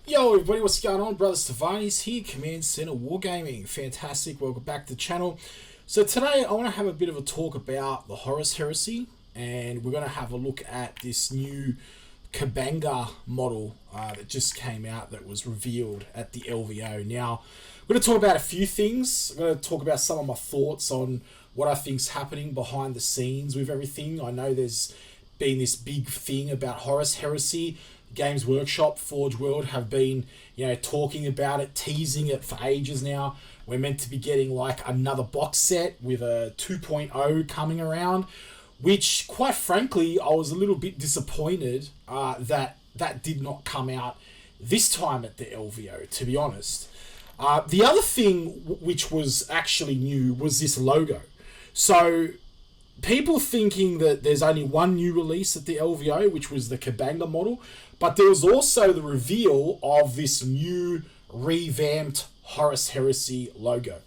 Yo everybody, what's going on? Brother Stefani's here, Command Center Wargaming. Fantastic, welcome back to the channel. So today I want to have a bit of a talk about the Horus Heresy, and we're going to have a look at this new Kabanga model that just came out, that was revealed at the LVO. Now, I'm going to talk about a few things. I'm going to talk about some of my thoughts on what I think's happening behind the scenes with everything. I know there's been this big thing about Horus Heresy. Games Workshop, Forge World have been, talking about it, teasing it for ages now. We're meant to be getting like another box set with a 2.0 coming around, which, quite frankly, I was a little bit disappointed that did not come out this time at the LVO, to be honest. The other thing which was actually new was this logo. So people thinking that there's only one new release at the LVO, which was the Kabanga model, but there was also the reveal of this new revamped Horus Heresy logo.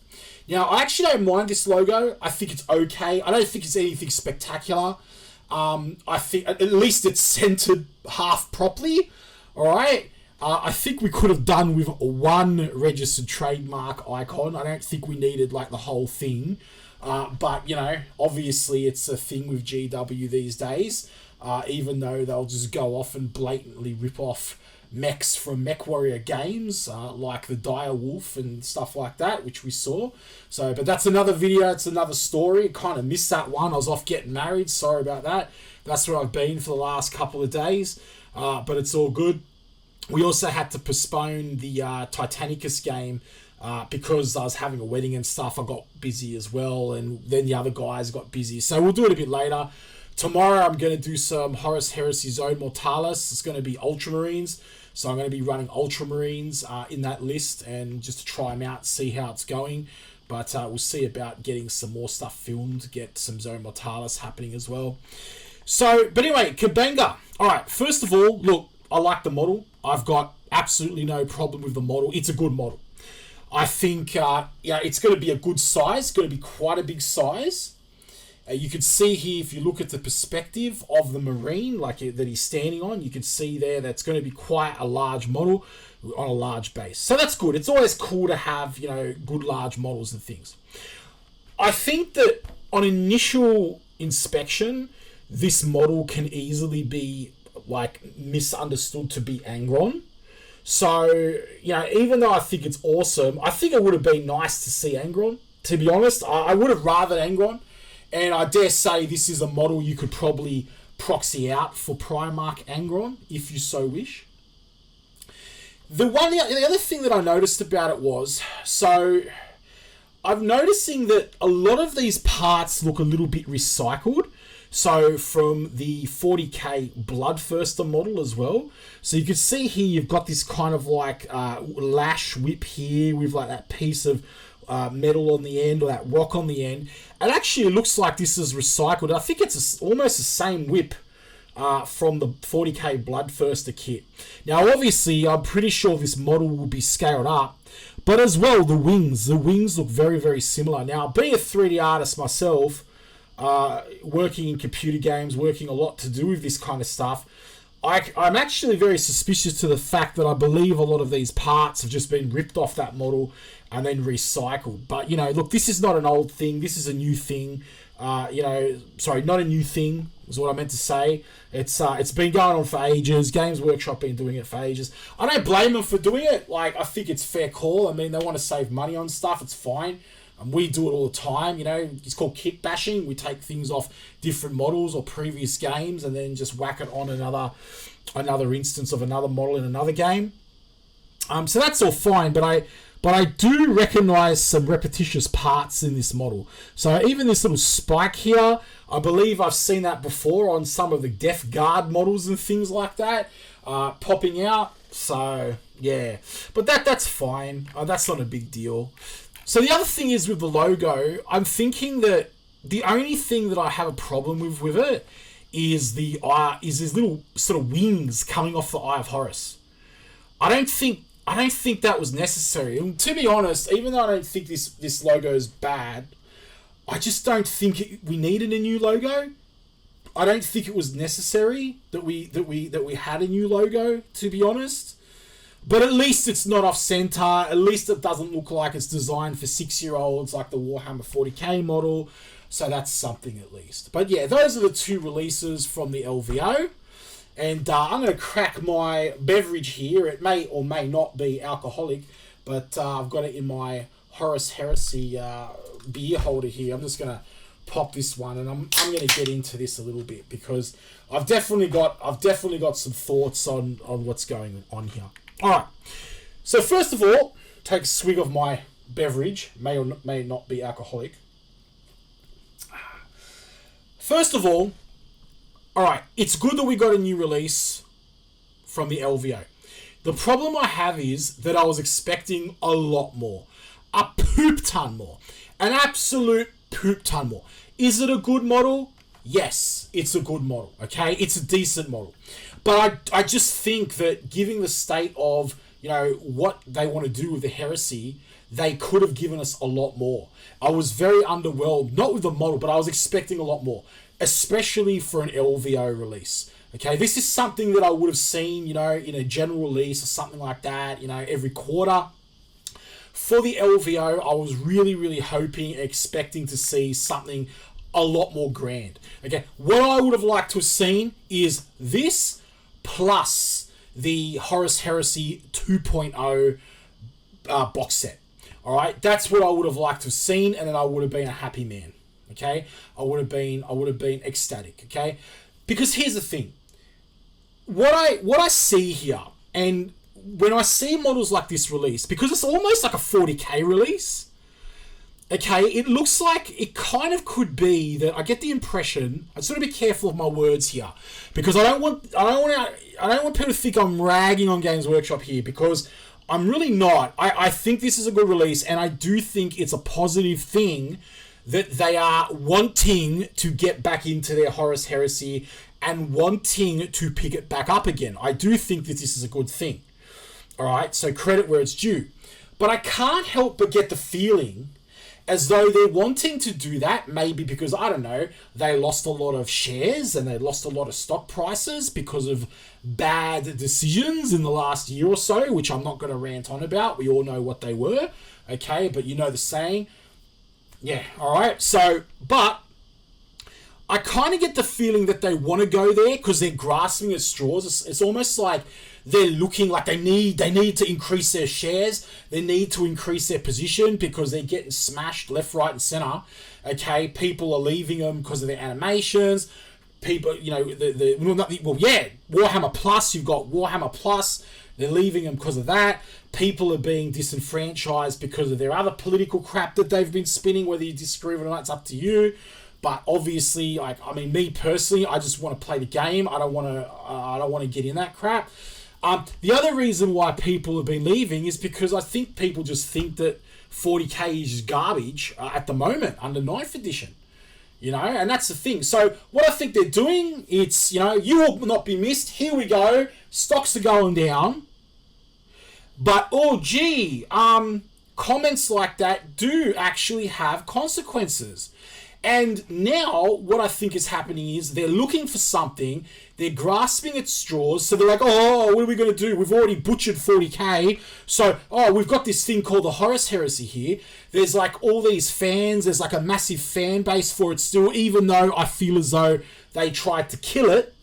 Now, I actually don't mind this logo. I think it's okay. I don't think it's anything spectacular. I think at least it's centered half properly. All right. I think we could have done with one registered trademark icon. I don't think we needed like the whole thing. But, obviously it's a thing with GW these days, even though they'll just go off and blatantly rip off mechs from MechWarrior games, like the Dire Wolf and stuff like that, which we saw. So, but that's another video, it's another story. Kind of missed that one. I was off getting married, sorry about that. That's where I've been for the last couple of days, but it's all good. We also had to postpone the Titanicus game, because I was having a wedding and stuff. I got busy as well, and then the other guys got busy. So we'll do it a bit later. Tomorrow I'm going to do some Horus Heresy Zone Mortalis. It's going to be Ultramarines. So I'm going to be running Ultramarines in that list, and just to try them out, see how it's going. But we'll see about getting some more stuff filmed, get some Zone Mortalis happening as well. So, but anyway, Kabanga. All right, first of all, look, I like the model. I've got absolutely no problem with the model. It's a good model. I think it's going to be a good size. It's going to be quite a big size. You can see here, if you look at the perspective of the Marine that he's standing on, you can see there that's going to be quite a large model on a large base. So that's good. It's always cool to have, good large models and things. I think that on initial inspection, this model can easily be misunderstood to be Angron. So, even though I think it's awesome, I think it would have been nice to see Angron, to be honest. I would have rathered Angron, and I dare say this is a model you could probably proxy out for Primarch Angron, if you so wish. The other thing that I noticed about it was, so I'm noticing that a lot of these parts look a little bit recycled. So from the 40k Bloodthirster model as well. So you can see here you've got this kind of lash whip here with that piece of metal on the end, or that rock on the end. It actually looks like this is recycled. I think it's almost the same whip from the 40k Bloodthirster kit. Now obviously I'm pretty sure this model will be scaled up, but as well the wings look very, very similar. Now, being a 3D artist myself, working in computer games, working a lot to do with this kind of stuff, I'm actually very suspicious to the fact that I believe a lot of these parts have just been ripped off that model and then recycled. But, look, this is not an old thing. This is a new thing. Sorry, not a new thing is what I meant to say. It's been going on for ages. Games Workshop been doing it for ages. I don't blame them for doing it. I think it's fair call. I mean, they want to save money on stuff. It's fine. And we do it all the time, it's called kit bashing. We take things off different models or previous games and then just whack it on another instance of another model in another game. So that's all fine, but I do recognize some repetitious parts in this model. So even this little spike here, I believe I've seen that before on some of the Death Guard models and things like that, popping out. So yeah, but that's fine. That's not a big deal. So the other thing is with the logo, I'm thinking that the only thing that I have a problem with it is these little sort of wings coming off the Eye of Horus. I don't think that was necessary. And to be honest, even though I don't think this logo is bad, I just don't think we needed a new logo. I don't think it was necessary that we had a new logo, to be honest. But at least it's not off center. At least it doesn't look like it's designed for 6-year-olds like the Warhammer 40k model. So that's something at least. But yeah, those are the two releases from the LVO. And I'm going to crack my beverage here. It may or may not be alcoholic, but I've got it in my Horus Heresy beer holder here. I'm just going to pop this one, and I'm going to get into this a little bit because I've definitely got some thoughts on what's going on here. All right. So first of all, take a swig of my beverage. May or may not be alcoholic. First of all right, it's good that we got a new release from the LVO. The problem I have is that I was expecting a lot more. A poop ton more. An absolute poop ton more. Is it a good model? Yes, it's a good model, okay? It's a decent model. But I just think that given the state of, what they want to do with the Heresy, they could have given us a lot more. I was very underwhelmed, not with the model, but I was expecting a lot more, especially for an LVO release. Okay, this is something that I would have seen, in a general release or something like that, every quarter. For the LVO, I was really, really hoping, expecting to see something a lot more grand. Okay, what I would have liked to have seen is this plus the Horus Heresy 2.0 box set. All right, that's what I would have liked to have seen, and then I would have been a happy man. Okay, I would have been ecstatic. Okay, because here's the thing: what I see here, and when I see models like this release, because it's almost like a 40k release. Okay, it looks like it kind of could be that I get the impression. I just want to be careful of my words here, because I don't want people to think I'm ragging on Games Workshop here, because I'm really not. I think this is a good release, and I do think it's a positive thing that they are wanting to get back into their Horus Heresy and wanting to pick it back up again. I do think that this is a good thing. All right, so credit where it's due. But I can't help but get the feeling as though they're wanting to do that, maybe because, I don't know, they lost a lot of shares and they lost a lot of stock prices because of bad decisions in the last year or so, which I'm not going to rant on about. We all know what they were, okay? But you know the saying. Yeah, all right. So, but I kind of get the feeling that they want to go there because they're grasping at straws. It's almost like they're looking like they need to increase their shares. They need to increase their position because they're getting smashed left, right, and center. Okay, people are leaving them because of their animations. People, Warhammer Plus. You've got Warhammer Plus. They're leaving them because of that. People are being disenfranchised because of their other political crap that they've been spinning. Whether you disagree with it or not, it's up to you. But obviously, me personally, I just want to play the game. I don't want to get in that crap. The other reason why people have been leaving is because I think people just think that 40k is garbage at the moment under 9th edition. And that's the thing. So what I think they're doing, it's, you will not be missed. Here we go. Stocks are going down. But, comments like that do actually have consequences. And now what I think is happening is they're looking for something. They're grasping at straws. So they're like, oh, what are we going to do? We've already butchered 40k. So, we've got this thing called the Horus Heresy here. There's like all these fans. There's like a massive fan base for it still, even though I feel as though they tried to kill it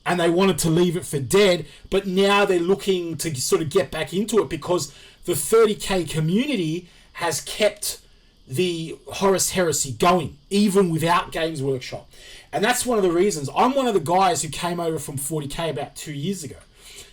and they wanted to leave it for dead. But now they're looking to sort of get back into it because the 30k community has kept the Horus Heresy going, even without Games Workshop. And that's one of the reasons. I'm one of the guys who came over from 40k about 2 years ago.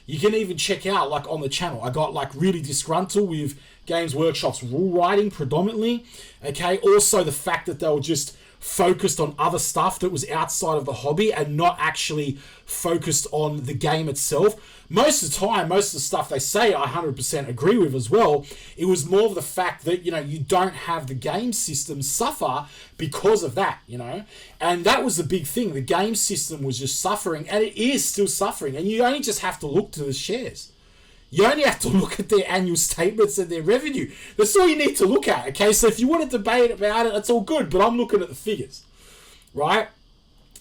You can even check out, on the channel, I got, really disgruntled with Games Workshop's rule writing predominantly. Okay, also the fact that they were just focused on other stuff that was outside of the hobby and not actually focused on the game itself. Most of the time, most of the stuff they say I 100% agree with as well. It was more of the fact that, you don't have the game system suffer because of that, And that was the big thing. The game system was just suffering, and it is still suffering. And you only just have to look to the shares. You only have to look at their annual statements and their revenue. That's all you need to look at, okay? So if you want to debate about it, that's all good, but I'm looking at the figures, right?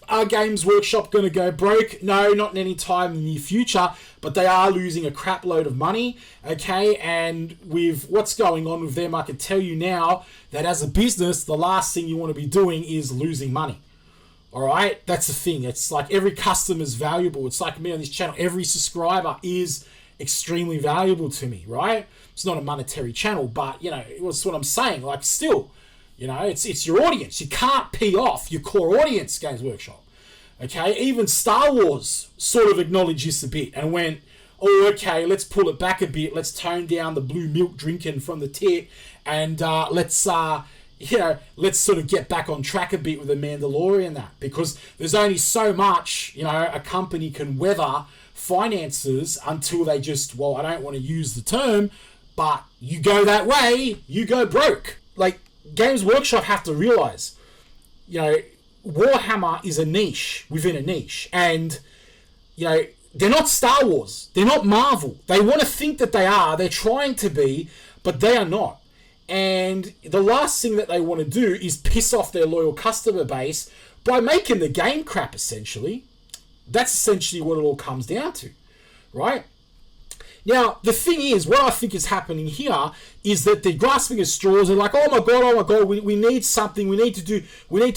Are Games Workshop going to go broke? No, not in any time in the near future, but they are losing a crap load of money, okay? And with what's going on with them, I can tell you now that as a business, the last thing you want to be doing is losing money, all right? That's the thing. It's like every customer is valuable. It's like me on this channel. Every subscriber is extremely valuable to me, right? It's not a monetary channel, but, you know, it's what I'm saying. Like, still, you know, it's your audience. You can't pee off your core audience, Games Workshop. Okay? Even Star Wars sort of acknowledged this a bit and went, oh, okay, let's pull it back a bit. Let's tone down the blue milk drinking from the tit and let's sort of get back on track a bit with the Mandalorian that. Because there's only so much, you know, a company can weather finances until they just, well, I don't want to use the term, but you go that way, you go broke. Like, Games Workshop have to realize, you know, Warhammer is a niche within a niche. And, you know, they're not Star Wars. They're not Marvel. They want to think that they are. They're trying to be, but they are not. And the last thing that they want to do is piss off their loyal customer base by making the game crap, essentially. That's essentially what it all comes down to, right? Now, the thing is, what I think is happening here is that they're grasping at straws. They're like, oh my God, we need something. We need to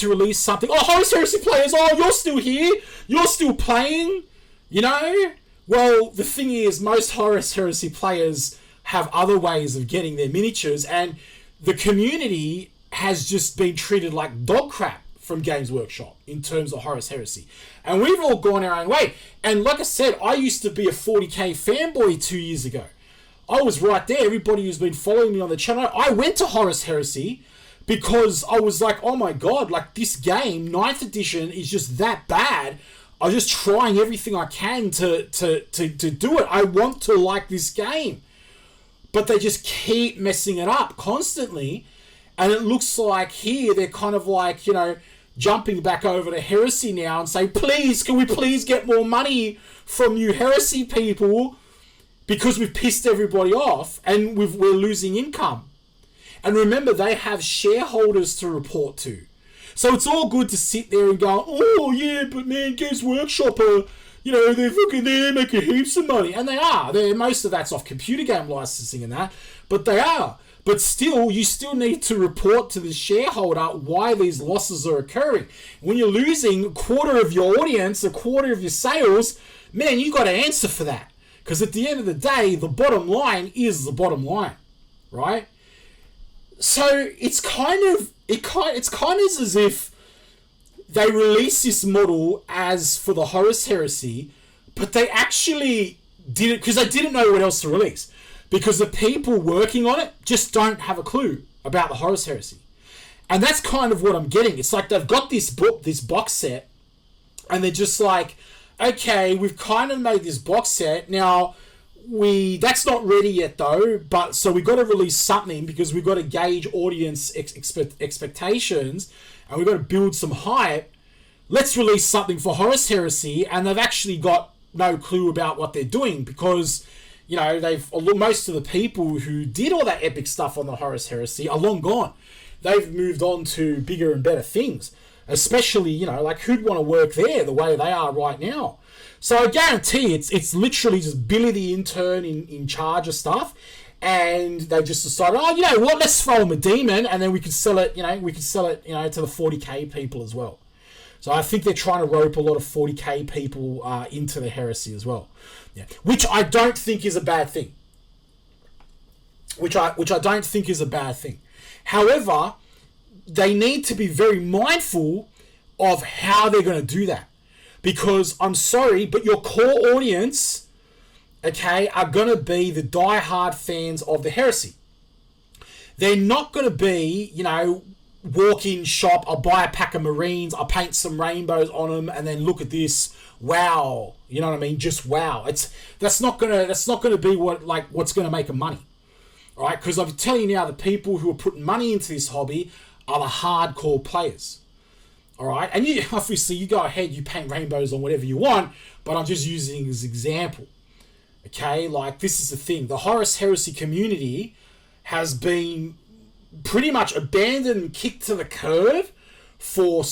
release something. Oh, Horus Heresy players, oh, you're still here. You're still playing, you know? Well, the thing is, most Horus Heresy players have other ways of getting their miniatures, and the community has just been treated like dog crap from Games Workshop in terms of Horus Heresy. And we've all gone our own way. And like I said, I used to be a 40k fanboy 2 years ago. I was right there. Everybody who's been following me on the channel, I went to Horus Heresy because I was like, oh my God, like this game, 9th edition, is just that bad. I'm just trying everything I can to do it. I want to like this game. But they just keep messing it up constantly. And it looks like here they're kind of like, you know, jumping back over to Heresy now and say, please, can we please get more money from you Heresy people? Because we've pissed everybody off and we're losing income. And remember, they have shareholders to report to. So it's all good to sit there and go, oh yeah, but man, Games Workshop are, you know, they're making heaps of money. And they are. Most of that's off computer game licensing and that. But they are. But still, you still need to report to the shareholder why these losses are occurring. When you're losing a quarter of your audience, a quarter of your sales, man, you got to answer for that. Because at the end of the day, the bottom line is the bottom line, right? So it's kind of as if they release this model as for the Horus Heresy, but they actually did it because they didn't know what else to release. Because the people working on it just don't have a clue about the Horus Heresy. And that's kind of what I'm getting. It's like they've got this book, this box set, and they're just like, okay, we've kind of made this box set. Now, that's not ready yet though, but so we've got to release something because we've got to gauge audience expectations and we've got to build some hype. Let's release something for Horus Heresy, and they've actually got no clue about what they're doing because, you know, most of the people who did all that epic stuff on the Horus Heresy are long gone. They've moved on to bigger and better things. Especially, you know, like who'd want to work there the way they are right now? So I guarantee it's literally just Billy the intern in charge of stuff. And they just decided, oh, you know what, let's throw him a demon and then we could sell it, to the 40k people as well. So I think they're trying to rope a lot of 40k people into the Heresy as well. Yeah. Which I don't think is a bad thing. Which I don't think is a bad thing. However, they need to be very mindful of how they're going to do that. Because I'm sorry, but your core audience, okay, are going to be the die-hard fans of the Heresy. They're not going to be, you know, walk in shop, I'll buy a pack of Marines, I'll paint some rainbows on them, and then look at this, wow, you know what I mean? Just wow. That's not gonna be what's gonna make them money, all right? Because I'm telling you now, the people who are putting money into this hobby are the hardcore players, all right? And you obviously you go ahead, you paint rainbows on whatever you want, but I'm just using it as an example, okay? Like this is the thing: the Horus Heresy community has been pretty much abandoned and kicked to the curb for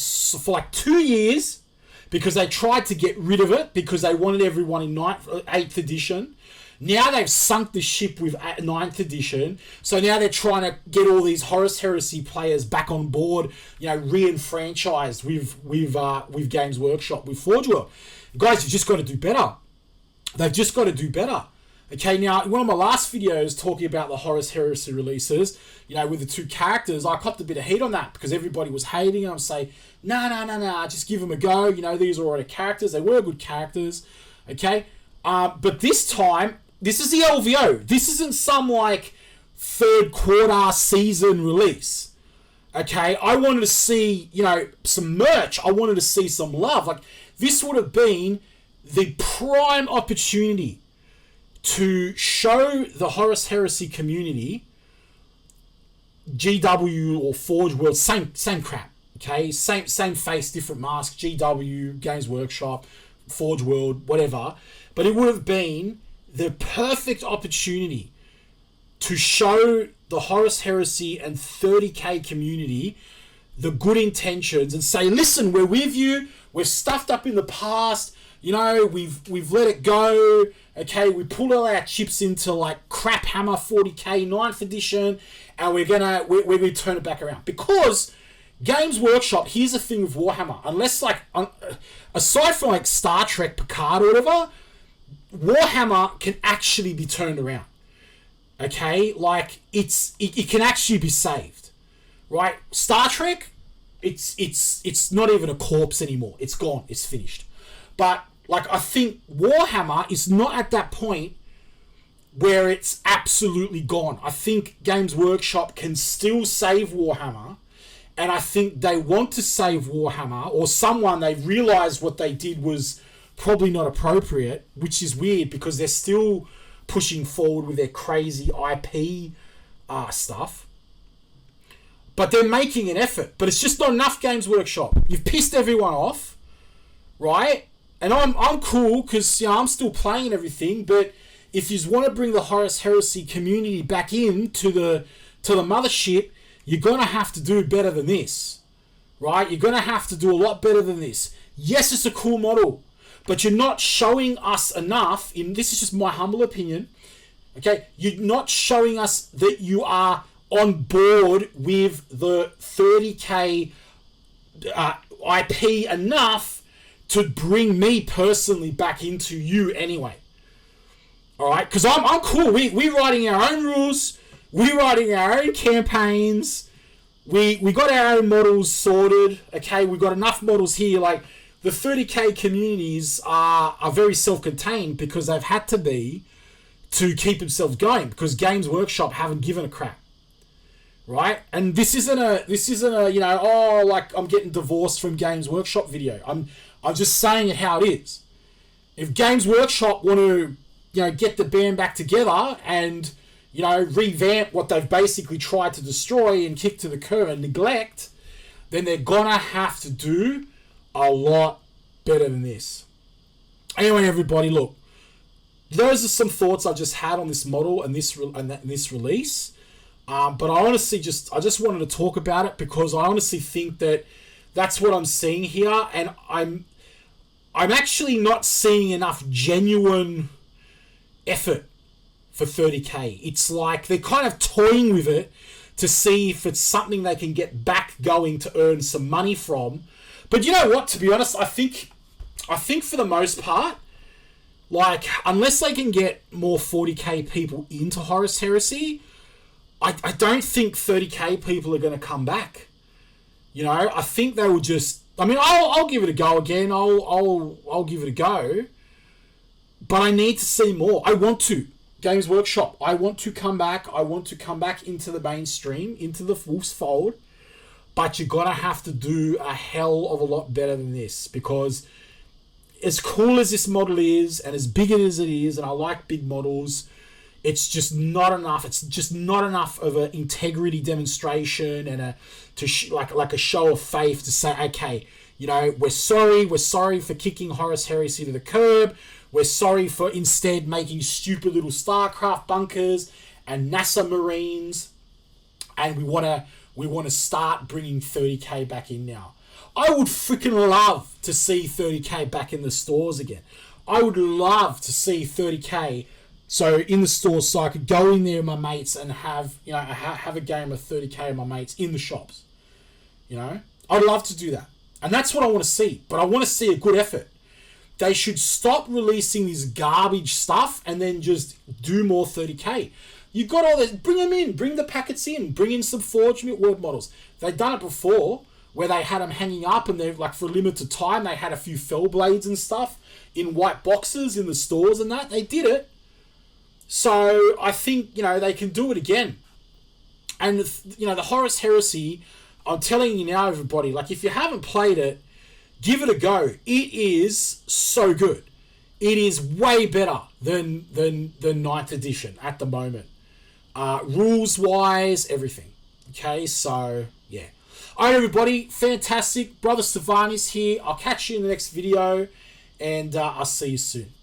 like 2 years because they tried to get rid of it because they wanted everyone in 8th edition. Now they've sunk the ship with 9th edition, so now they're trying to get all these Horus Heresy players back on board, re-enfranchised with Games Workshop, with Forge World. Guys, you've just got to do better. They've just got to do better. Okay, now, in one of my last videos talking about the Horus Heresy releases, with the 2 characters, I copped a bit of heat on that because everybody was hating them, saying, nah, just give them a go. These are already characters. They were good characters. Okay, but this time, this is the LVO. This isn't some, 3rd quarter season release. Okay, I wanted to see, some merch. I wanted to see some love. This would have been the prime opportunity to show the Horus Heresy community, GW or Forge World, same crap. Okay, same face, different mask. GW, Games Workshop, Forge World, whatever. But it would have been the perfect opportunity to show the Horus Heresy and 30k community the good intentions and say, listen, we're with you. We've stuffed up in the past. We've let it go. Okay, we pulled all our chips into crap hammer 40k 9th edition, and we're gonna turn it back around because Games Workshop. Here's the thing with Warhammer, unless aside from Star Trek, Picard, or whatever, Warhammer can actually be turned around. Okay, it can actually be saved, right? Star Trek, it's not even a corpse anymore. It's gone. It's finished. But I think Warhammer is not at that point where it's absolutely gone. I think Games Workshop can still save Warhammer, and I think they want to save Warhammer, or they realized what they did was probably not appropriate, which is weird because they're still pushing forward with their crazy IP stuff. But they're making an effort. But it's just not enough, Games Workshop. You've pissed everyone off, right? And I'm cool because I'm still playing and everything. But if you want to bring the Horus Heresy community back in to the mothership, you're gonna have to do better than this, right? You're gonna have to do a lot better than this. Yes, it's a cool model, but you're not showing us enough. This is just my humble opinion. Okay, you're not showing us that you are on board with the 30k IP enough to bring me personally back into you anyway. All right, because I'm cool. We're writing our own rules. We're writing our own campaigns. We got our own models sorted. Okay, we've got enough models here. The 30k communities are very self-contained because they've had to be to keep themselves going because Games Workshop haven't given a crap. Right? And this isn't a I'm getting divorced from Games Workshop video. I'm just saying it how it is. If Games Workshop want to, get the band back together and, revamp what they've basically tried to destroy and kick to the curb and neglect, then they're gonna have to do a lot better than this. Anyway, everybody, look, those are some thoughts I just had on this model and this release. But I just wanted to talk about it because I honestly think that that's what I'm seeing here, and I'm actually not seeing enough genuine effort for 30k. It's like they're kind of toying with it to see if it's something they can get back going to earn some money from. But you know what? To be honest, I think for the most part, unless they can get more 40k people into Horus Heresy, I don't think 30k people are going to come back. I think they will just. I mean, I'll give it a go again. I'll give it a go. But I need to see more. I want to. Games Workshop. I want to come back. I want to come back into the mainstream, into the Wolf's Fold. But you're going to have to do a hell of a lot better than this because as cool as this model is and as big as it is, and I like big models, it's just not enough. It's just not enough of an integrity demonstration and a show of faith to say, okay, we're sorry for kicking Horus Heresy to the curb. We're sorry for instead making stupid little StarCraft bunkers and NASA Marines, and we want to start bringing 30k back in now. I would freaking love to see 30k back in the stores again. I would love to see 30k so in the stores, so I could go in there with my mates and have, you know, have a game of 30k with my mates in the shops. You know, I'd love to do that, and that's what I want to see. But I want to see a good effort. They should stop releasing this garbage stuff and then just do more 30k. You've got all this. Bring them in. Bring the packets in. Bring in some Forge World models. They've done it before, where they had them hanging up and they're like for a limited time. They had a few fell blades and stuff in white boxes in the stores and that. They did it. So I think, you know, they can do it again. And, you know, the Horus Heresy, I'm telling you now, everybody, like if you haven't played it, give it a go. It is so good. It is way better than 9th edition at the moment. Rules-wise, everything. Okay, so, yeah. Alright, everybody, fantastic. Brother Stavanis here. I'll catch you in the next video, and I'll see you soon.